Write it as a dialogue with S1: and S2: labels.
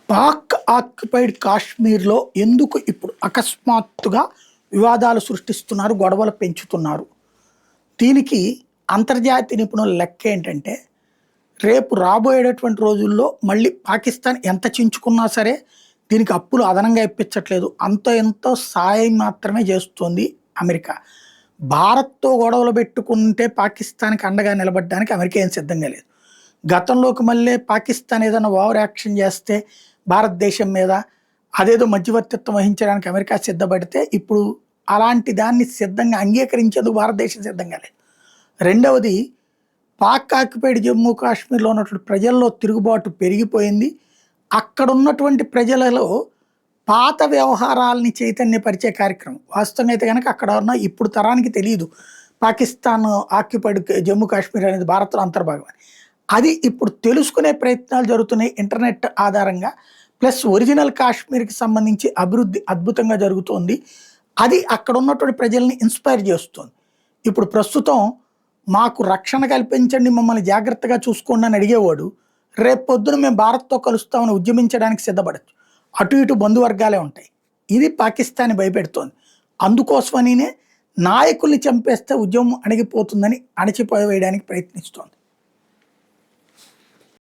S1: Pak occupied కాశ్మీర్లో ఎందుకు ఇప్పుడు అకస్మాత్తుగా వివాదాలు సృష్టిస్తున్నారు, గొడవలు పెంచుతున్నారు? దీనికి అంతర్జాతీయ నిపుణుల లెక్క ఏంటంటే, రేపు రాబోయేటటువంటి రోజుల్లో మళ్ళీ పాకిస్తాన్ ఎంత చించుకున్నా సరే దీనికి అప్పులు అదనంగా ఇప్పించట్లేదు. అంతో ఎంతో సాయం మాత్రమే చేస్తుంది అమెరికా. భారత్తో గొడవలు పెట్టుకుంటే పాకిస్తాన్కి అండగా నిలబడడానికి అమెరికా ఏం సిద్ధంగా లేదు. గతంలోకి మళ్ళీ పాకిస్తాన్ ఏదైనా ఓవర్ యాక్షన్ చేస్తే భారతదేశం మీద అదేదో మధ్యవర్తిత్వం వహించడానికి అమెరికా సిద్ధపడితే ఇప్పుడు అలాంటి దాన్ని సిద్ధంగా అంగీకరించేందుకు భారతదేశం సిద్ధంగా లేదు. రెండవది, పాక్ ఆక్యుపైడ్ జమ్మూ కాశ్మీర్లో ఉన్నటువంటి ప్రజల్లో తిరుగుబాటు పెరిగిపోయింది. అక్కడ ఉన్నటువంటి ప్రజలలో పాత వ్యవహారాలని చైతన్యపరిచే కార్యక్రమం వాస్తవంగా అయితే కనుక అక్కడ ఉన్న ఇప్పుడు తరానికి తెలియదు పాకిస్తాన్ ఆక్యుపైడ్ జమ్మూ కాశ్మీర్ అనేది భారత్లో అంతర్భాగం అని. అది ఇప్పుడు తెలుసుకునే ప్రయత్నాలు జరుగుతున్నాయి ఇంటర్నెట్ ఆధారంగా. ప్లస్ ఒరిజినల్ కాశ్మీర్కి సంబంధించి అభివృద్ధి అద్భుతంగా జరుగుతోంది. అది అక్కడ ఉన్నటువంటి ప్రజల్ని ఇన్స్పైర్ చేస్తుంది. ఇప్పుడు ప్రస్తుతం మాకు రక్షణ కల్పించండి, మమ్మల్ని జాగ్రత్తగా చూసుకోండి అని అడిగేవాడు రేపు పొద్దున మేము భారత్తో కలుస్తామని ఉద్యమించడానికి సిద్ధపడచ్చు. అటు ఇటు బంధువర్గాలే ఉంటాయి. ఇది పాకిస్తాన్ని భయపెడుతోంది. అందుకోసమనినే నాయకుల్ని చంపేస్తే ఉద్యమం అణిగిపోతుందని అణచిపోయేయడానికి ప్రయత్నిస్తోంది.